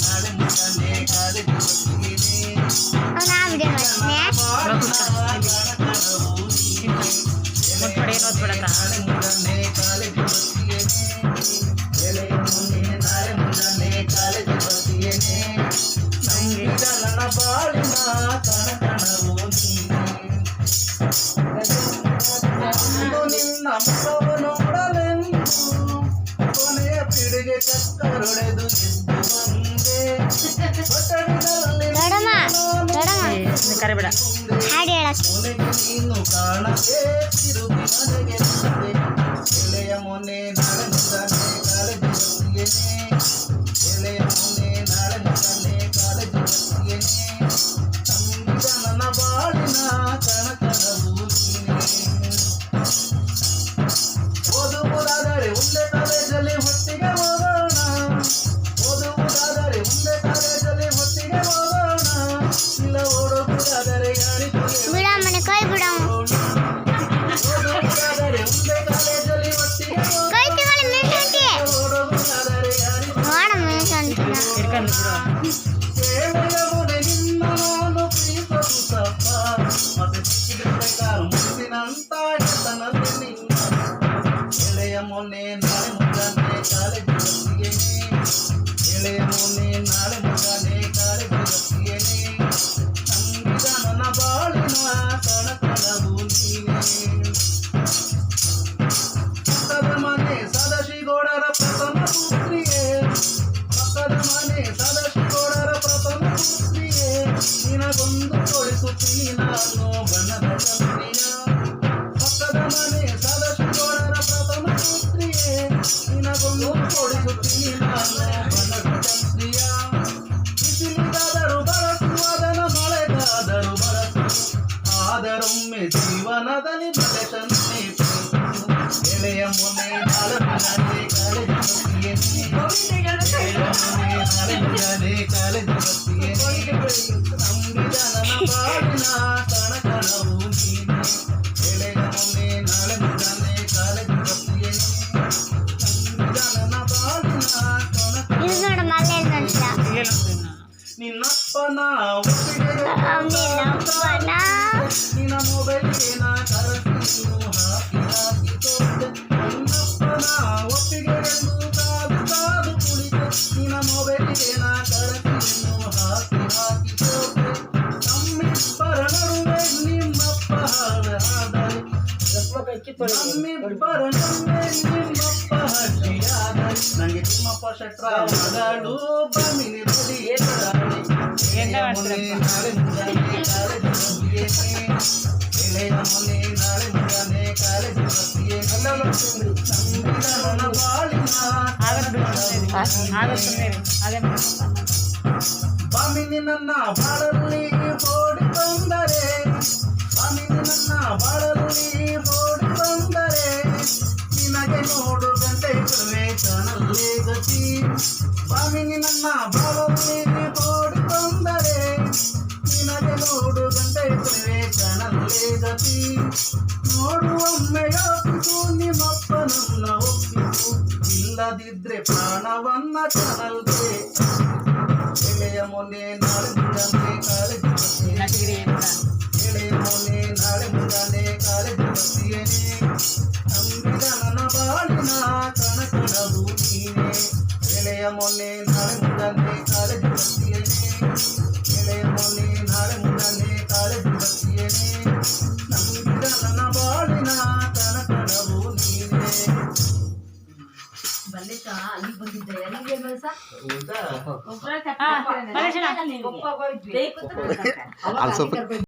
ನಾಳೆ ಮುಂಜಾನೆ ಕಾಲೇಜ್ ನನ್ನ ಬಾಳಿನ ಕಣಕಣವು ನಿನ್ನ ಮುಖವ ನೋಡಲೆಂದು ಕೊನೆಯ ಪಿಡಿಗೆ ಚಕ್ಕರೊಡೆದು ಎದ್ದು ಬಂದೆ ಕೊನೆಗೆ ನೀನು ಕಾಣದೆ ತಿರುಗಿ ಮನೆಗೆ ಬಂದೆ ಎಳೆಯ ಮೊನ್ನೆ ನಾಳೆ ಮುಂಜಾನೆ ಕಾಲೇಜ್ ಬರ್ತೀಯೇನೆ ಎಳೆಯ ಮೊನ್ನೆ ನಾಳೆ ಮುಂಜಾನೆ ಕಾಲೇಜ್ ಬರ್ತೀಯೇನೆ ಸಂಗೀತ ನನ್ನ ಬಾಳಿನ ಕಣಕಣವು ನೀನೆ ಓದುವುದಾದರೆ ಒಂದೇ ಕಾಲೇಜಲ್ಲಿ ಹೊತ್ತಿಗೆ ಹೋಗೋಣ ಓದುವುದಾದರೆ ಒಂದೇ ಕಾಲೇಜಲ್ಲಿ ಹೊತ್ತಿಗೆ ಹೋಗೋಣ ಇಲ್ಲ ಓಡುವುದಾದರೆ ಗಾಡಿ ಓದುವುದಾದರೆ ಒಂದೇ ಕಾಲೇಜಲ್ಲಿ ಹೊತ್ತಿಗೆ ಓಡುವುದಾದರೆ ಸೇವೆಯ ಮುನೆ ನಿನ್ನ ನಾನು ಪ್ರೀತಿಸು ತಪ್ಪ ಮತ್ತೆ ಸಿಕ್ಕಿದ್ರೆ ಕಾರು ಮುಗಿಸಿನಂತ ಗೆತನಲ್ಲಿ ನಿನ್ನ ಎಳೆಯ ಮೊನ್ನೆ ನಾಳೆ ಮುಂಜಾನೆ ಕಾಲೇಜ್ ಬರ್ತೀಯೇನೆ ಎಳೆಯ ಮೊನ್ನೆ ನಾಳೆ ಮುಂಜಾನೆ ಕಾಲೇಜ್ ಬರ್ತೀಯೇನೆ ಸಂಗೀತ ನನ್ನ ಬಾಳಿನ ಕಣಕಣವು ನೀನೆ ಪಕ್ಕದ ಮನೆ ಸದಾಶಿಗೌಡರ ಪ್ರಥಮ ಪುತ್ರಿಯೇ ಪಕ್ಕದ ಮನೆ ಸದಾಶಿಗೌಡರ ಪ್ರಥಮ ಪುತ್ರಿಯೇ ನಿನಗೊಂದು ಕೊಡಿಸುತ್ತೀನಿ ನಾನು ಬಣ್ಣದ ಚಂದ್ರಿಯ ಪಕ್ಕದ ಮನೆ ಸದಾಶಿಗೌಡರ ಪ್ರಥಮ ಪುತ್ರಿಯೇ ನಿನಗೊಂದು ಕೊಡಿಸುತ್ತೀನಿ ನಾನು ಬಣ್ಣದ ಚಂದ್ರಿಯ ಬಿಸಿಲಿಗಾದರೂ ಬರಸು ಅದನ ಮಳೆಗಾದರೂ ಬರಸು ಆದರೊಮ್ಮೆ ಜೀವನದಲ್ಲಿ ಬದಲನೆ ಎಳೆಯ ಮೊನ್ನೆ ನಾಳೆ ಮುಂಜಾನೆ ಕಾಲೇಜ್ ಬರ್ತೀಯೇನೆ ಎಳೆಯ ಮೊನ್ನೆ ನಾಳೆ ಮುಂಜಾನೆ ಕಾಲೇಜ್ ಬರ್ತೀಯೇನೆ ಸಂಗೀತ ನನ್ನ ಬಾಳಿನ ಕಣಕಣವು ನೀನೆ ಎಳೆಯ ಮೊನ್ನೆ ನಾಳೆ ಮುಂಜಾನೆ ಕಾಲೇಜ್ ಬರ್ತೀಯೇನೆ ಸಂಗೀತ ನನ್ನ ಬಾಳಿನ ನಿನ್ನಪ್ಪನ ಒಪ್ಪಿಗೆ ನಿನ್ನ ಮೊಬೈಲ್ಗೆ ನಾ ಕರೆಸಿನ್ನು ಹಾಕಿ ಹಾಕಿ ತೋರಿದೆ ನಿನ್ನಪ್ಪನ ಒಪ್ಪಿಗೆ ಎಂದು ಕಾದು ಕಾದು ಕುಳಿತೆ ನಿನ್ನ ಮೊಬೈಲ್ಗೆ ನಾ ಕರೆಸಿನ್ನು ಹಾಕಿ ಹಾಕಿ ತೋರಿದೆ ನಮ್ಮಿಬ್ಬರ ನಡುವೆ ನಿಮ್ಮಪ್ಪ ಹಾಡಾದರೆ ನಮ್ಮಿಬ್ಬರ ನಡುವೆ ನಿಮ್ಮಪ್ಪ ಹಟ್ಟಿಯಾದರೆ ನಂಗೆ ತಿಮ್ಮಪ್ಪ ಶೆಟ್ರ ಮಗಳು ಬಮಿನಿ ಬಡಿ ಮೊನ್ನೆ ನಾಳೆ ಮುಂಜಾನೆ ಕಾಲೇಜ್ ಬರ್ತೀಯೇನೆ ಎಳೆಯ ಮೊನ್ನೆ ನಾಳೆ ಮುಂಜಾನೆ ಕಾಲೇಜ್ ಬರ್ತೀಯೇನೆ ಸಂಗೀತ ನನ್ನ ಬಾಳಿನ ಬಾಮಿನಿ ನನ್ನ ಬಾಳಲ್ಲಿ ಓಡಿ ಬಂದರೆ ಬಾಮಿನಿ ನನ್ನ ಬಾಳಲ್ಲಿ ಓಡಿ ಬಂದರೆ ನಿನಗೆ ನೋಡು ಗಂಟೆ ಕರುವೆ ಕಾಣಲ್ಲೇ ಗತಿ ಬಾಮಿನಿ ನನ್ನ ಬಾಳಲ್ಲಿ ಓಡಿ ಬಂದರೆ ನಿನಗೆ ನೋಡು ಗಂಟೆ ಕರುವೆ ಕಾಣಲ್ಲೇ ಗತಿ ನೋಡುವೊಮ್ಮೆ ಯೋಚಿಸು ನಿಮ್ಮಪ್ಪನನ್ನ ಒಪ್ಪಿಸು ಇಲ್ಲದಿದ್ರೆ ಪ್ರಾಣವನ್ನ ಕಾಣಲ್ಗೆ ಎಳೆಯ ಮೊನ್ನೆ ನಾಳೆ ಮುಂಜಾನೆ ಕಾಲೇಜ್ ಬರ್ತೀಯೇನೆ ಎಳೆಯ ಮೊನ್ನೆ ನಾಳೆ ಮುಂಜಾನೆ ಕಾಲೇಜ್ ಬರ್ತೀಯೇನೆ ಸಂಗೀತ ನನ್ನ ಬಾಳಿನ ಕಣಕಣವು ನೀನೆ ಎಳೆಯ ಮೊನ್ನೆ ನಾಳೆ ಮುಂಜಾನೆ ಕಾಲೇಜ್ ಬರ್ತೀಯೇನೆ ಎಳೆಯ ಮೊನ್ನೆ ನಾಳೆ ಮುಂಜಾನೆ ಕಾಲೇಜ್ ಬರ್ತೀಯೇನೆ ಸಂಗೀತ ನನ್ನ ಬಾಳಿನ ಕಣಕಣವು ನೀನೆ ಅಲ್ಲಿ ಬಂದಿದ್ದೆ ಅಲ್ಲಿಗೆ ಸ್ವಲ್ಪ